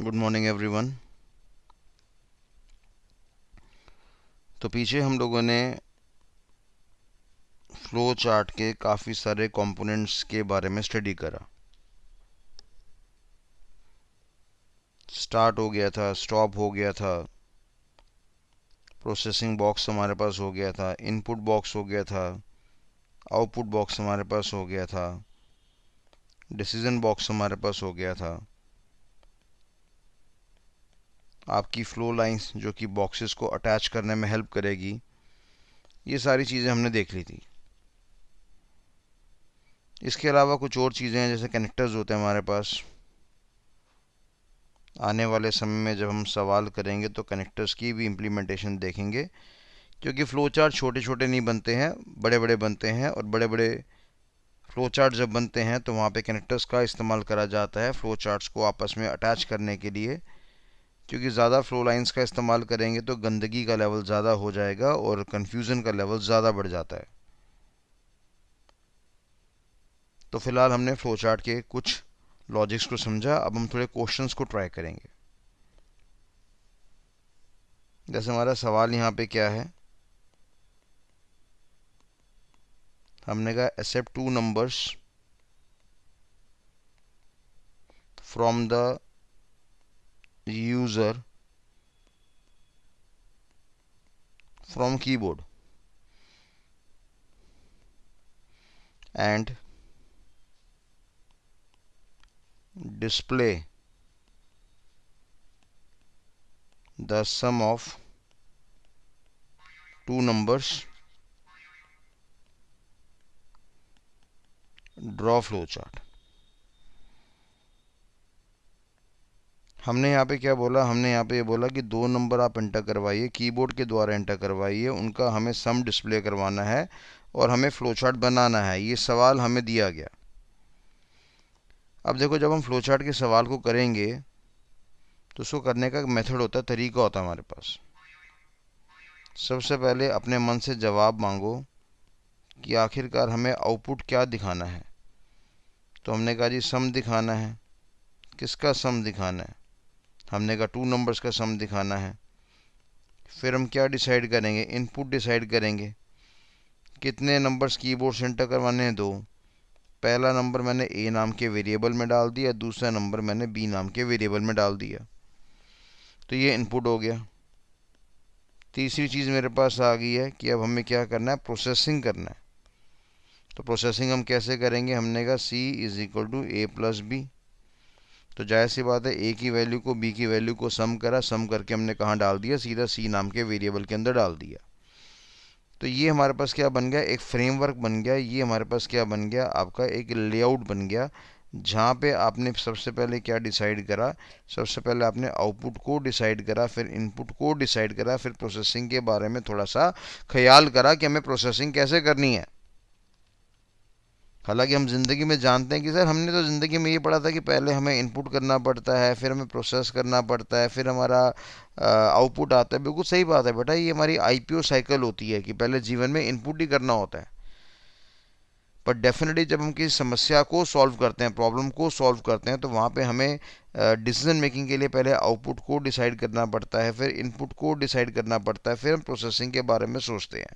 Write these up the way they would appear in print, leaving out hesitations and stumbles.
Good morning everyone. तो पीछे हम लोगों ने फ्लो चार्ट के काफ़ी सारे कंपोनेंट्स के बारे में स्टडी करा। स्टार्ट हो गया था, स्टॉप हो गया था, प्रोसेसिंग बॉक्स हमारे पास हो गया था, इनपुट बॉक्स हो गया था, आउटपुट बॉक्स हमारे पास हो गया था, डिसीजन बॉक्स हमारे पास हो गया था, आपकी फ्लो लाइंस जो कि बॉक्सेस को अटैच करने में हेल्प करेगी, ये सारी चीज़ें हमने देख ली थी। इसके अलावा कुछ और चीज़ें हैं, जैसे कनेक्टर्स होते हैं हमारे पास। आने वाले समय में जब हम सवाल करेंगे तो कनेक्टर्स की भी इम्प्लीमेंटेशन देखेंगे, क्योंकि फ्लो चार्ट छोटे छोटे नहीं बनते हैं, बड़े बड़े बनते हैं। और बड़े बड़े फ्लो चार्ट जब बनते हैं तो वहाँ पे कनेक्टर्स का इस्तेमाल करा जाता है फ्लो चार्ट्स को आपस में अटैच करने के लिए, क्योंकि ज़्यादा फ्लो लाइंस का इस्तेमाल करेंगे तो गंदगी का लेवल ज़्यादा हो जाएगा और कन्फ्यूज़न का लेवल ज़्यादा बढ़ जाता है। तो फिलहाल हमने फ्लो चार्ट के कुछ लॉजिक्स को समझा। अब हम थोड़े क्वेश्चंस को ट्राई करेंगे। जैसे हमारा सवाल यहाँ पे क्या है, हमने कहा accept two numbers from the user from keyboard and display the sum of two numbers. Draw flow chart. हमने यहाँ पे क्या बोला, हमने यहाँ पे ये बोला कि दो नंबर आप एंटर करवाइए, कीबोर्ड के द्वारा एंटर करवाइए, उनका हमें सम डिस्प्ले करवाना है और हमें फ्लो चार्ट बनाना है। ये सवाल हमें दिया गया। अब देखो, जब हम फ्लो चार्ट के सवाल को करेंगे तो उसको करने का मेथड होता है, तरीका होता है हमारे पास। सबसे पहले अपने मन से जवाब मांगो कि आखिरकार हमें आउटपुट क्या दिखाना है। तो हमने कहा जी सम दिखाना है। किसका सम दिखाना है? हमने कहा टू नंबर्स का सम दिखाना है। फिर हम क्या डिसाइड करेंगे? इनपुट डिसाइड करेंगे। कितने नंबर्स कीबोर्ड से एंटर करवाने हैं? दो। पहला नंबर मैंने ए नाम के वेरिएबल में डाल दिया, दूसरा नंबर मैंने बी नाम के वेरिएबल में डाल दिया। तो ये इनपुट हो गया। तीसरी चीज़ मेरे पास आ गई है कि अब हमें क्या करना है, प्रोसेसिंग करना है। तो प्रोसेसिंग हम कैसे करेंगे? हमने कहा C is equal to A plus B. तो जाहिर सी बात है, ए की वैल्यू को बी की वैल्यू को सम करा, सम करके हमने कहाँ डाल दिया? सीधा सी नाम के वेरिएबल के अंदर डाल दिया। तो ये हमारे पास क्या बन गया? एक फ्रेमवर्क बन गया। ये हमारे पास क्या बन गया? आपका एक लेआउट बन गया, जहाँ पे आपने सबसे पहले क्या डिसाइड करा? सबसे पहले आपने आउटपुट को डिसाइड करा, फिर इनपुट को डिसाइड करा, फिर प्रोसेसिंग के बारे में थोड़ा सा ख्याल करा कि हमें प्रोसेसिंग कैसे करनी है। हालांकि हम ज़िंदगी में जानते हैं कि सर हमने तो ज़िंदगी में ये पढ़ा था कि पहले हमें इनपुट करना पड़ता है, फिर हमें प्रोसेस करना पड़ता है, फिर हमारा आउटपुट आता है। बिल्कुल सही बात है बेटा, ये हमारी आईपीओ साइकिल होती है कि पहले जीवन में इनपुट ही करना होता है। पर डेफिनेटली जब हम किसी समस्या को सॉल्व करते हैं, प्रॉब्लम को सॉल्व करते हैं, तो वहाँ पे हमें डिसीजन मेकिंग के लिए पहले आउटपुट को डिसाइड करना पड़ता है, फिर इनपुट को डिसाइड करना पड़ता है, फिर हम प्रोसेसिंग के बारे में सोचते हैं।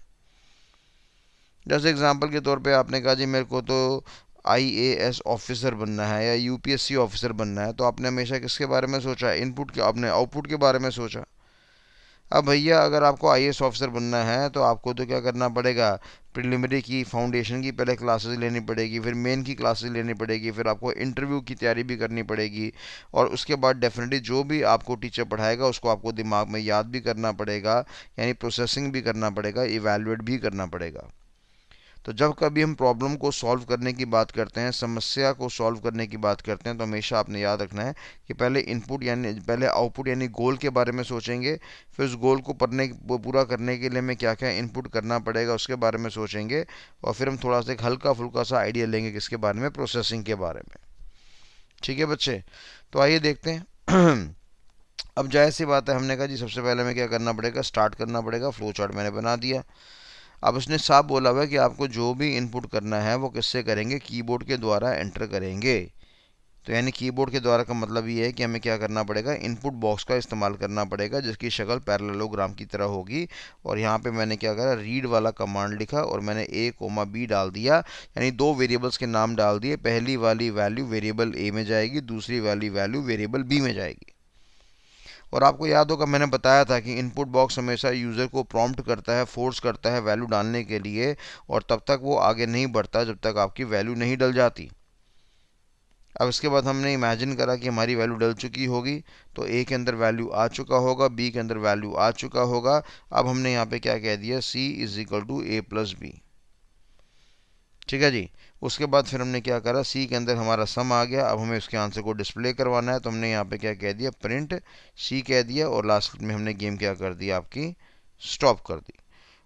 जैसे एग्जांपल के तौर पे आपने कहा जी मेरे को तो आईएएस ऑफिसर बनना है या यूपीएससी ऑफिसर बनना है, तो आपने हमेशा किसके बारे में सोचा? इनपुट के, आपने आउटपुट के बारे में सोचा। अब भैया अगर आपको आईएएस ऑफिसर बनना है तो आपको तो क्या करना पड़ेगा? प्रिलिमिनरी की, फाउंडेशन की पहले क्लासेस लेनी पड़ेगी, फिर मेन की क्लासेस लेनी पड़ेगी, फिर आपको इंटरव्यू की तैयारी भी करनी पड़ेगी, और उसके बाद डेफिनेटली जो भी आपको टीचर पढ़ाएगा उसको आपको दिमाग में याद भी करना पड़ेगा, यानी प्रोसेसिंग भी करना पड़ेगा, इवैल्यूएट भी करना पड़ेगा। तो जब कभी हम प्रॉब्लम को सॉल्व करने की बात करते हैं, समस्या को सॉल्व करने की बात करते हैं, तो हमेशा आपने याद रखना है कि पहले इनपुट यानी पहले आउटपुट यानी गोल के बारे में सोचेंगे, फिर उस गोल को पूरा करने के लिए हमें क्या क्या इनपुट करना पड़ेगा उसके बारे में सोचेंगे, और फिर हम थोड़ा सा एक हल्का फुल्का सा आइडिया लेंगे किसके बारे में? प्रोसेसिंग के बारे में। ठीक है बच्चे, तो आइए देखते हैं। अब जाहिर सी बात है, हमने कहा जी सबसे पहले हमें क्या करना पड़ेगा? स्टार्ट करना पड़ेगा। फ्लो चार्ट मैंने बना दिया। अब उसने साफ बोला हुआ है कि आपको जो भी इनपुट करना है वो किससे करेंगे? कीबोर्ड के द्वारा एंटर करेंगे। तो यानी कीबोर्ड के द्वारा का मतलब ये है कि हमें क्या करना पड़ेगा, इनपुट बॉक्स का इस्तेमाल करना पड़ेगा जिसकी शक्ल पैरेललोग्राम की तरह होगी। और यहाँ पे मैंने क्या करा, रीड वाला कमांड लिखा और मैंने a कोमा b डाल दिया, यानी दो वेरिएबल्स के नाम डाल दिए। पहली वाली वैल्यू वेरिएबल a में जाएगी, दूसरी वाली वैल्यू वेरिएबल b में जाएगी। और आपको याद होगा मैंने बताया था कि इनपुट बॉक्स हमेशा यूज़र को प्रॉम्प्ट करता है, फोर्स करता है वैल्यू डालने के लिए, और तब तक वो आगे नहीं बढ़ता जब तक आपकी वैल्यू नहीं डल जाती। अब इसके बाद हमने इमेजिन करा कि हमारी वैल्यू डल चुकी होगी, तो ए के अंदर वैल्यू आ चुका होगा, बी के अंदर वैल्यू आ चुका होगा। अब हमने यहाँ पे क्या कह दिया, C is equal to A plus B. ठीक है जी। उसके बाद फिर हमने क्या करा, सी के अंदर हमारा सम आ गया। अब हमें उसके आंसर को डिस्प्ले करवाना है, तो हमने यहाँ पे क्या कह दिया, प्रिंट सी कह दिया, और लास्ट में हमने गेम क्या कर दी, आपकी स्टॉप कर दी।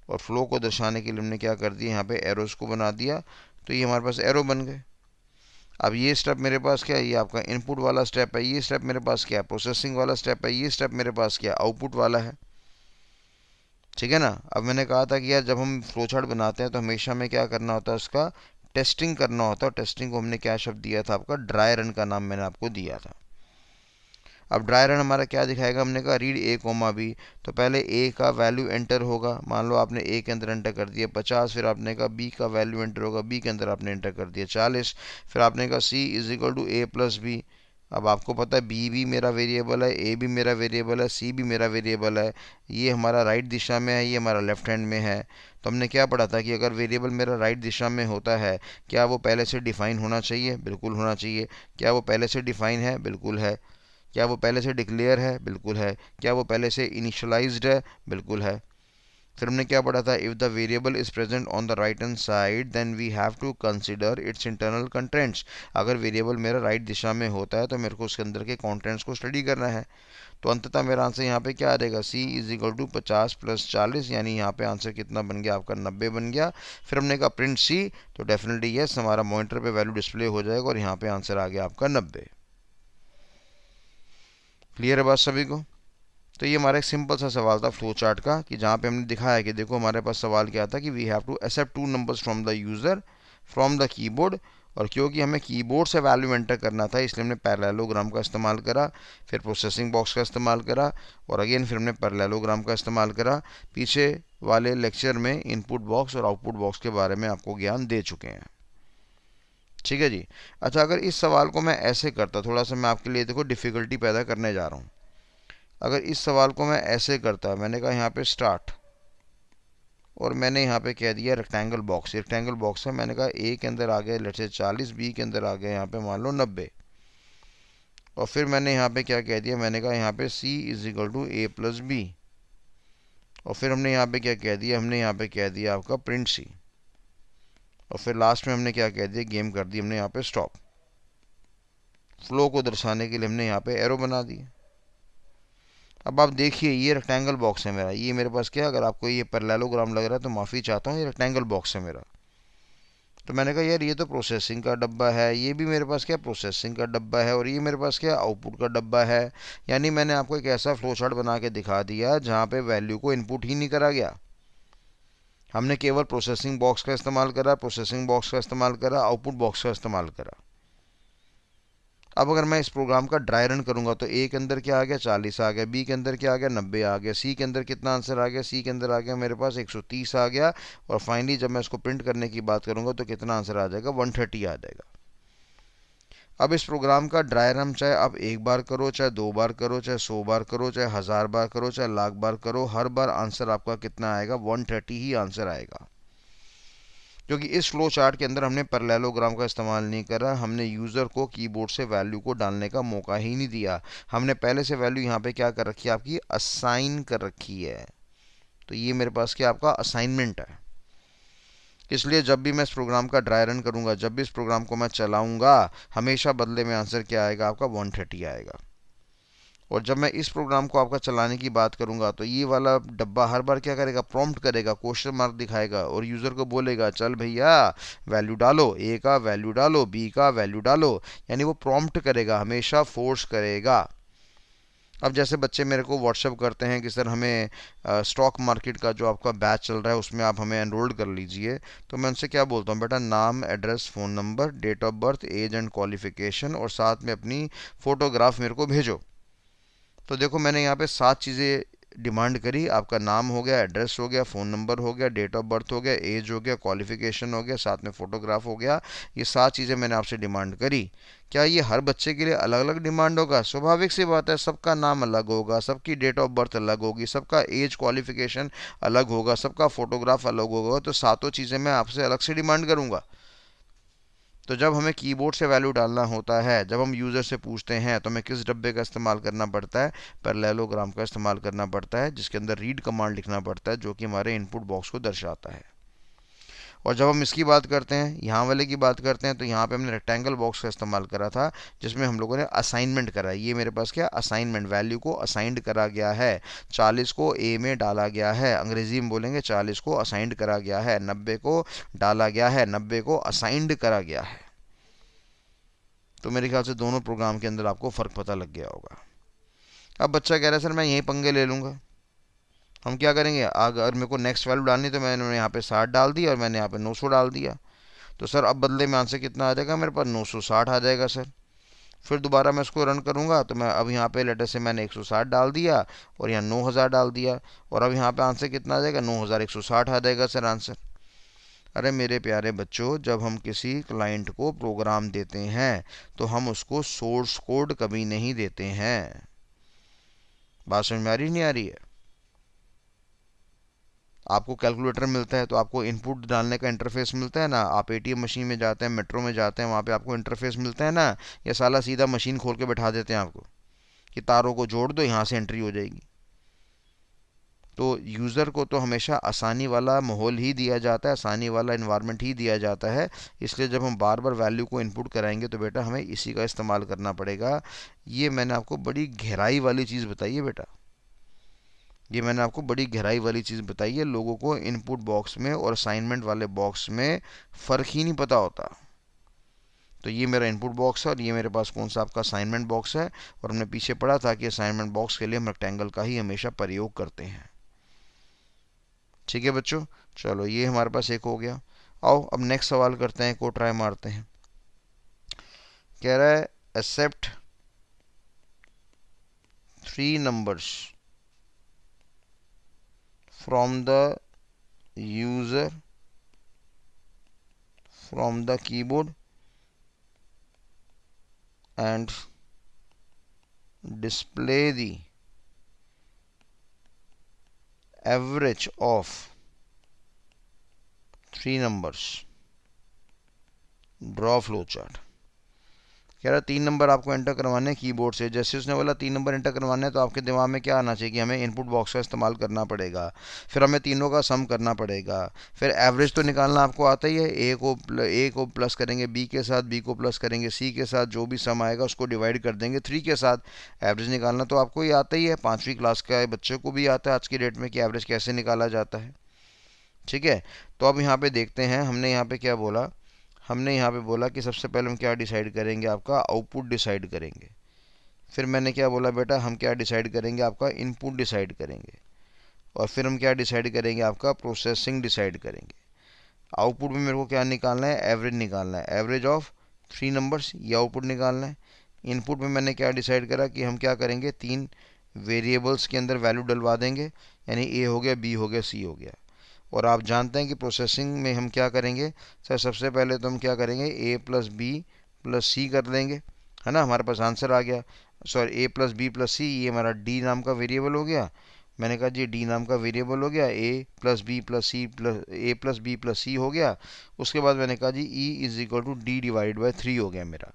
और फ्लो को दर्शाने के लिए हमने क्या कर दिया, यहाँ पे एरोस को बना दिया, तो ये हमारे पास एरो बन गए। अब ये स्टेप मेरे पास क्या है, ये आपका इनपुट वाला स्टेप है। ये स्टेप मेरे पास क्या है, प्रोसेसिंग वाला स्टेप है। ये स्टेप मेरे पास क्या है, आउटपुट वाला है। ठीक है ना। अब मैंने कहा था कि यार जब हम फ्लो चार्ट बनाते हैं तो हमेशा हमें क्या करना होता है, उसका टेस्टिंग करना होता है। और टेस्टिंग को हमने क्या शब्द दिया था, आपका ड्राई रन का नाम मैंने आपको दिया था। अब ड्राई रन हमारा क्या दिखाएगा, हमने कहा रीड ए कोमा बी। तो पहले ए का वैल्यू एंटर होगा, मान लो आपने ए के अंदर एंटर कर दिया 50, फिर आपने कहा बी का वैल्यू एंटर होगा, बी के अंदर आपने एंटर कर दिया 40, फिर आपने कहा C is equal to A plus B. अब आपको पता है बी भी मेरा वेरिएबल है, ए भी मेरा वेरिएबल है, सी भी मेरा वेरिएबल है। ये हमारा राइट दिशा में है, ये हमारा लेफ्ट हैंड में है। तो हमने क्या पढ़ा था कि अगर वेरिएबल मेरा राइट दिशा में होता है, क्या वो पहले से डिफाइन होना चाहिए, बिल्कुल होना चाहिए। क्या वो पहले से डिफाइन है, बिल्कुल है। क्या वो पहले से डिक्लेयर है, बिल्कुल है। क्या वो पहले से इनिशियलाइज्ड है, बिल्कुल है। फिर हमने क्या पढ़ा था, if the variable is present on the right hand side then we have to consider its internal contents. अगर वेरिएबल मेरा राइट दिशा में होता है तो मेरे को उसके अंदर के कंटेंट्स को स्टडी करना है। तो अंततः मेरा आंसर यहाँ पे क्या आ जाएगा, सी इज इक्वल टू 50 प्लस 40, यानी यहाँ पे आंसर कितना बन गया, आपका 90 बन गया। फिर हमने कहा प्रिंट सी, तो डेफिनेटली यस हमारा मॉनिटर पे वैल्यू डिस्प्ले हो जाएगा और यहाँ पे आंसर आ गया आपका 90। क्लियर है बात सभी को। तो ये हमारा एक सिंपल सा सवाल था फ्लो चार्ट का, कि जहाँ पे हमने दिखाया कि देखो हमारे पास सवाल क्या था कि we have to accept two numbers from the user from the keyboard. और क्योंकि हमें कीबोर्ड से वैल्यू एंटर करना था इसलिए हमने पैरेललोग्राम का इस्तेमाल करा, फिर प्रोसेसिंग बॉक्स का इस्तेमाल करा, और अगेन फिर हमने पैरेललोग्राम का इस्तेमाल करा। पीछे वाले लेक्चर में इनपुट बॉक्स और आउटपुट बॉक्स के बारे में आपको ज्ञान दे चुके हैं। ठीक है जी। अच्छा, अगर इस सवाल को मैं ऐसे करता, थोड़ा सा मैं आपके लिए देखो डिफ़िकल्टी पैदा करने जा रहा हूँ। अगर इस सवाल को मैं ऐसे करता, मैंने कहा यहाँ पे स्टार्ट, और मैंने यहाँ पे कह दिया रेक्टेंगल बॉक्स। रेक्टेंगल बॉक्स है, मैंने कहा ए के अंदर आ गए लेट से 40, बी के अंदर आ गए यहाँ पे मान लो 90। और फिर मैंने यहाँ पे क्या कह दिया, मैंने कहा यहाँ पे C is equal to A plus B. और फिर हमने यहाँ पे क्या कह दिया, हमने यहाँ पे कह दिया आपका प्रिंट सी। और फिर लास्ट में हमने क्या कह दिया, गेम कर दी हमने यहाँ पे स्टॉप। फ्लो को दर्शाने के लिए हमने यहाँ पे एरो बना दिया। अब आप देखिए ये रेक्टेंगल बॉक्स है मेरा, ये मेरे पास क्या, अगर आपको ये पैरेललोग्राम लग रहा है तो माफ़ी चाहता हूँ, ये रेक्टेंगल बॉक्स है मेरा। तो मैंने कहा यार ये तो प्रोसेसिंग का डब्बा है, ये भी मेरे पास क्या प्रोसेसिंग का डब्बा है, और ये मेरे पास क्या आउटपुट का डब्बा है। यानी मैंने आपको एक ऐसा फ्लो चार्ट बना के दिखा दिया जहाँ पे वैल्यू को इनपुट ही नहीं करा गया, हमने केवल प्रोसेसिंग बॉक्स का इस्तेमाल करा, प्रोसेसिंग बॉक्स का इस्तेमाल करा, आउटपुट बॉक्स का इस्तेमाल करा। अब अगर मैं इस प्रोग्राम का ड्राई रन करूंगा तो ए के अंदर क्या आ गया, 40 आ गया, बी के अंदर क्या आ गया, 90 आ गया, सी के अंदर कितना आंसर आ गया, सी के अंदर आ गया मेरे पास 130 आ गया। और फाइनली जब मैं इसको प्रिंट करने की बात करूंगा तो कितना आंसर आ जाएगा, 130 आ जाएगा। अब इस प्रोग्राम का ड्राई रन चाहे आप एक बार करो, चाहे दो बार करो, चाहे 100 बार करो, चाहे 1000 बार करो, चाहे लाख बार करो, हर बार आंसर आपका कितना आएगा, 130 ही आंसर आएगा। क्योंकि इस फ्लो चार्ट के अंदर हमने पैरेललोग्राम का इस्तेमाल नहीं करा, हमने यूज़र को कीबोर्ड से वैल्यू को डालने का मौका ही नहीं दिया। हमने पहले से वैल्यू यहाँ पे क्या कर रखी है, आपकी असाइन कर रखी है। तो ये मेरे पास क्या आपका असाइनमेंट है। इसलिए जब भी मैं इस प्रोग्राम का ड्राई रन करूँगा, जब भी इस प्रोग्राम को मैं चलाऊँगा, हमेशा बदले में आंसर क्या आएगा, आपका 130 आएगा। और जब मैं इस प्रोग्राम को आपका चलाने की बात करूंगा तो ये वाला डब्बा हर बार क्या करेगा, प्रॉम्प्ट करेगा, क्वेश्चन मार्क दिखाएगा और यूज़र को बोलेगा चल भैया वैल्यू डालो, ए का वैल्यू डालो, बी का वैल्यू डालो। यानी वो प्रॉम्प्ट करेगा, हमेशा फोर्स करेगा। अब जैसे बच्चे मेरे को व्हाट्सअप करते हैं कि सर हमें स्टॉक मार्केट का जो आपका बैच चल रहा है उसमें आप हमें एनरोल्ड कर लीजिए, तो मैं उनसे क्या बोलता हूँ, बेटा नाम, address, phone number, date of birth, age and qualification और साथ में अपनी फ़ोटोग्राफ मेरे को भेजो। तो देखो मैंने यहाँ पे 7 चीज़ें डिमांड करी, आपका नाम हो गया, एड्रेस हो गया, फ़ोन नंबर हो गया, डेट ऑफ बर्थ हो गया, एज हो गया, क्वालिफिकेशन हो गया, साथ में फ़ोटोग्राफ हो गया। ये 7 चीज़ें मैंने आपसे डिमांड करी। क्या ये हर बच्चे के लिए अलग अलग डिमांड होगा? स्वाभाविक सी बात है, सबका नाम अलग होगा, सबकी डेट ऑफ बर्थ अलग होगी, सबका एज क्वालिफिकेशन अलग होगा, सबका फ़ोटोग्राफ अलग होगा, तो सातों चीज़ें मैं आपसे अलग से डिमांड करूँगा। तो जब हमें कीबोर्ड से वैल्यू डालना होता है, जब हम यूज़र से पूछते हैं, तो हमें किस डब्बे का इस्तेमाल करना पड़ता है? पैरेललोग्राम का इस्तेमाल करना पड़ता है, जिसके अंदर रीड कमांड लिखना पड़ता है, जो कि हमारे इनपुट बॉक्स को दर्शाता है। और जब हम इसकी बात करते हैं, यहाँ वाले की बात करते हैं, तो यहाँ पे हमने रेक्टेंगल बॉक्स का इस्तेमाल करा था, जिसमें हम लोगों ने असाइनमेंट करा। ये मेरे पास क्या असाइनमेंट, वैल्यू को असाइंड करा गया है। 40 को ए में डाला गया है, अंग्रेजी में बोलेंगे 40 को असाइंड करा गया है, 90 को डाला गया है, 90 को असाइंड करा गया है। तो मेरे ख्याल से दोनों प्रोग्राम के अंदर आपको फ़र्क पता लग गया होगा। अब बच्चा कह रहा है सर मैं यहीं पंगे ले लूँगा, हम क्या करेंगे, अगर मेरे को नेक्स्ट वैल्यू डालनी तो मैंने यहाँ पे 60 डाल दिया और मैंने यहाँ पे 900 डाल दिया, तो सर अब बदले में आंसर कितना आ जाएगा, मेरे पास 960 आ जाएगा सर। फिर दोबारा मैं इसको रन करूँगा तो मैं अब यहाँ पे लेटर से मैंने 160 डाल दिया और यहाँ 9000 डाल दिया, और अब यहाँ पे आंसर कितना आ जाएगा, 9160 आ जाएगा सर आंसर। अरे मेरे प्यारे बच्चों, जब हम किसी क्लाइंट को प्रोग्राम देते हैं तो हम उसको सोर्स कोड कभी नहीं देते हैं। बात समझ में आ रही नहीं आ रही है? आपको कैलकुलेटर मिलता है तो आपको इनपुट डालने का इंटरफेस मिलता है ना, आप एटीएम मशीन में जाते हैं, मेट्रो में जाते हैं, वहाँ पे आपको इंटरफेस मिलता है ना, या साला सीधा मशीन खोल के बैठा देते हैं आपको कि तारों को जोड़ दो यहाँ से एंट्री हो जाएगी। तो यूज़र को तो हमेशा आसानी वाला माहौल ही दिया जाता है, आसानी वाला इन्वायरमेंट ही दिया जाता है। इसलिए जब हम बार बार वैल्यू को इनपुट कराएंगे तो बेटा हमें इसी का इस्तेमाल करना पड़ेगा। ये मैंने आपको बड़ी गहराई वाली चीज़ बताई है बेटा, ये मैंने आपको बड़ी गहराई वाली चीज़ बताई है। लोगों को इनपुट बॉक्स में और असाइनमेंट वाले बॉक्स में फ़र्क ही नहीं पता होता। तो ये मेरा इनपुट बॉक्स है और ये मेरे पास कौन सा आपका असाइनमेंट बॉक्स है, और हमने पीछे पढ़ा था कि असाइनमेंट बॉक्स के लिए हम रेक्टेंगल का ही हमेशा प्रयोग करते हैं। ठीक है बच्चों, चलो ये हमारे पास एक हो गया। आओ अब नेक्स्ट सवाल करते हैं, को ट्राई मारते हैं। कह रहा है accept 3 numbers from the user from the keyboard and display the average of 3 numbers. Draw flow chart. कह रहा है 3 नंबर आपको एंटर करवाने हैं कीबोर्ड से। जैसे उसने बोला 3 नंबर एंटर करवाने हैं तो आपके दिमाग में क्या आना चाहिए कि हमें इनपुट बॉक्स का इस्तेमाल करना पड़ेगा, फिर हमें तीनों का सम करना पड़ेगा, फिर एवरेज तो निकालना आपको आता ही है। ए को प्लस करेंगे बी के साथ, बी को प्लस करेंगे सी के साथ, जो भी सम आएगा उसको डिवाइड कर देंगे 3 के साथ। एवरेज निकालना तो आपको ये आता ही है, 5वीं क्लास का बच्चे को भी आता है आज की डेट में कि एवरेज कैसे निकाला जाता है। ठीक है, तो अब यहाँ पे देखते हैं, हमने यहाँ पे क्या बोला, हमने यहाँ पे बोला कि सबसे पहले हम क्या डिसाइड करेंगे, आपका आउटपुट डिसाइड करेंगे। फिर मैंने क्या बोला बेटा, हम क्या डिसाइड करेंगे, आपका इनपुट डिसाइड करेंगे। और फिर हम क्या डिसाइड करेंगे, आपका प्रोसेसिंग डिसाइड करेंगे। आउटपुट में मेरे को क्या निकालना है, एवरेज निकालना है, एवरेज ऑफ 3 नंबर्स, ये आउटपुट निकालना है। इनपुट में मैंने क्या डिसाइड करा कि हम क्या करेंगे, 3 वेरिएबल्स के अंदर वैल्यू डलवा देंगे, यानी ए हो गया, बी हो गया, सी हो गया। और आप जानते हैं कि प्रोसेसिंग में हम क्या करेंगे सर, सबसे पहले तो हम क्या करेंगे, ए प्लस बी प्लस सी कर लेंगे, है ना, हमारे पास आंसर आ गया। सॉरी, ए प्लस बी प्लस सी, ये हमारा डी नाम का वेरिएबल हो गया। मैंने कहा जी डी नाम का वेरिएबल हो गया, A plus B plus C plus A plus B plus C हो गया। उसके बाद मैंने कहा G E is equal to D divide by 3 हो गया मेरा,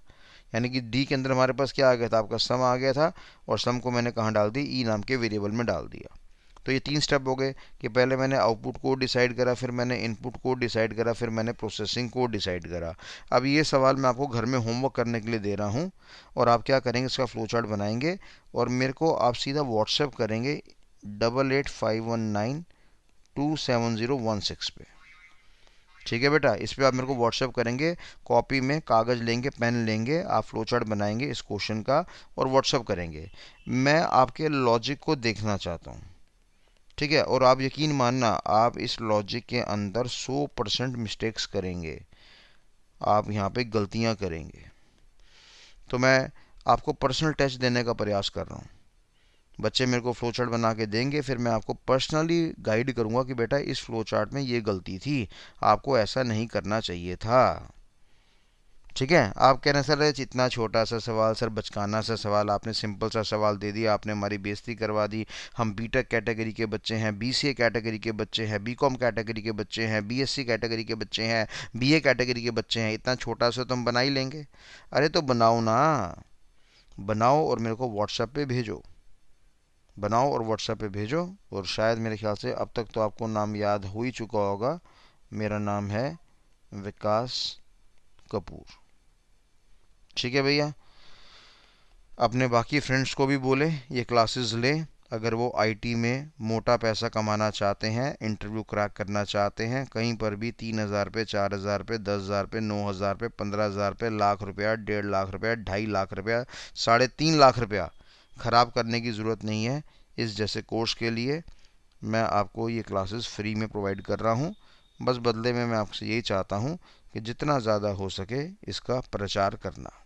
यानी कि डी के अंदर हमारे पास क्या आ गया था, आपका सम आ गया था, और सम को मैंने कहाँ डाल दी, ई नाम के वेरिएबल में डाल दिया। तो ये 3 स्टेप हो गए कि पहले मैंने आउटपुट कोड डिसाइड करा, फिर मैंने इनपुट कोड डिसाइड करा, फिर मैंने प्रोसेसिंग कोड डिसाइड करा। अब ये सवाल मैं आपको घर में होमवर्क करने के लिए दे रहा हूँ, और आप क्या करेंगे, इसका फ्लो चार्ट बनाएंगे और मेरे को आप सीधा व्हाट्सएप करेंगे 8851927016 पे। ठीक है बेटा, इस पे आप मेरे को व्हाट्सएप करेंगे, कॉपी में कागज़ लेंगे, पेन लेंगे, आप फ्लो चार्ट बनाएंगे इस क्वेश्चन का और व्हाट्सएप करेंगे। मैं आपके लॉजिक को देखना चाहता हूँ। ठीक है, और आप यकीन मानना, आप इस लॉजिक के अंदर 100% मिस्टेक्स करेंगे, आप यहाँ पे गलतियाँ करेंगे। तो मैं आपको पर्सनल टेस्ट देने का प्रयास कर रहा हूँ। बच्चे मेरे को फ्लो चार्ट बना के देंगे, फिर मैं आपको पर्सनली गाइड करूँगा कि बेटा इस फ्लो चार्ट में ये गलती थी, आपको ऐसा नहीं करना चाहिए था। ठीक है, आप कह रहे हैं सर इतना छोटा सा सवाल, सर बचकाना सा सवाल, आपने सिंपल सा सवाल दे दिया, आपने हमारी बेइज्जती करवा दी। हम बीटेक कैटेगरी के बच्चे हैं, बीसीए कैटेगरी के बच्चे हैं, बीकॉम कैटेगरी के बच्चे हैं, बीएससी कैटेगरी के बच्चे हैं, बीए कैटेगरी के बच्चे हैं, इतना छोटा सा तो हम बना ही लेंगे। अरे तो बनाओ ना, बनाओ और मेरे को व्हाट्सएप पे भेजो, बनाओ और व्हाट्सएप पे भेजो। और शायद मेरे ख्याल से अब तक तो आपको नाम याद हो ही चुका होगा, मेरा नाम है विकास कपूर। ठीक है भैया, अपने बाकी फ्रेंड्स को भी बोले ये क्लासेस लें। अगर वो आईटी में मोटा पैसा कमाना चाहते हैं, इंटरव्यू क्रैक करना चाहते हैं, कहीं पर भी 3,000 पे, 4,000 पे, 10,000 पे, 9,000 पे, 15,000 पे, लाख रुपया, 1.5 लाख रुपया, 2.5 लाख रुपया, 3.5 लाख रुपया ख़राब करने की ज़रूरत नहीं है इस जैसे कोर्स के लिए। मैं आपको ये क्लासेस फ्री में प्रोवाइड कर रहा हूँ। बस बदले में मैं आपसे यही चाहता हूँ कि जितना ज़्यादा हो सके इसका प्रचार करना।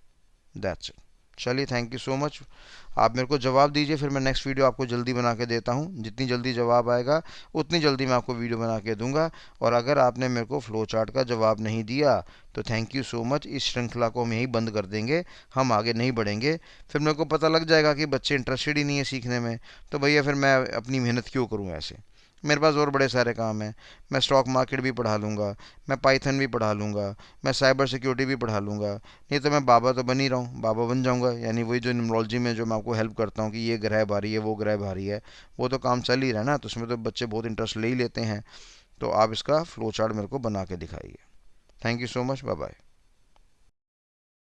That's it. चलिए, थैंक यू सो मच। आप मेरे को जवाब दीजिए, फिर मैं नेक्स्ट वीडियो आपको जल्दी बना के देता हूँ। जितनी जल्दी जवाब आएगा उतनी जल्दी मैं आपको वीडियो बना के दूंगा। और अगर आपने मेरे को फ्लो चार्ट का जवाब नहीं दिया तो थैंक यू सो मच, इस श्रृंखला को हम यहीं बंद कर देंगे, हम आगे नहीं बढ़ेंगे। फिर मेरे को पता लग जाएगा कि बच्चे इंटरेस्टेड ही नहीं है सीखने में, तो भैया फिर मैं अपनी मेहनत क्यों करूँ ऐसे। मेरे पास और बड़े सारे काम हैं। मैं स्टॉक मार्केट भी पढ़ा लूँगा, मैं पाइथन भी पढ़ा लूँगा, मैं साइबर सिक्योरिटी भी पढ़ा लूँगा। नहीं तो मैं बाबा तो बन ही रहा हूँ, बाबा बन जाऊँगा। यानी वही जो न्यूमरोलॉजी में जो मैं आपको हेल्प करता हूँ कि ये ग्रह भारी है, वो ग्रह भारी है, वो तो काम चल ही रहा है ना, तो उसमें तो बच्चे बहुत इंटरेस्ट ले ही लेते हैं। तो आप इसका फ्लो चार्ट मेरे को बना के दिखाइए। Thank you so much, bye bye.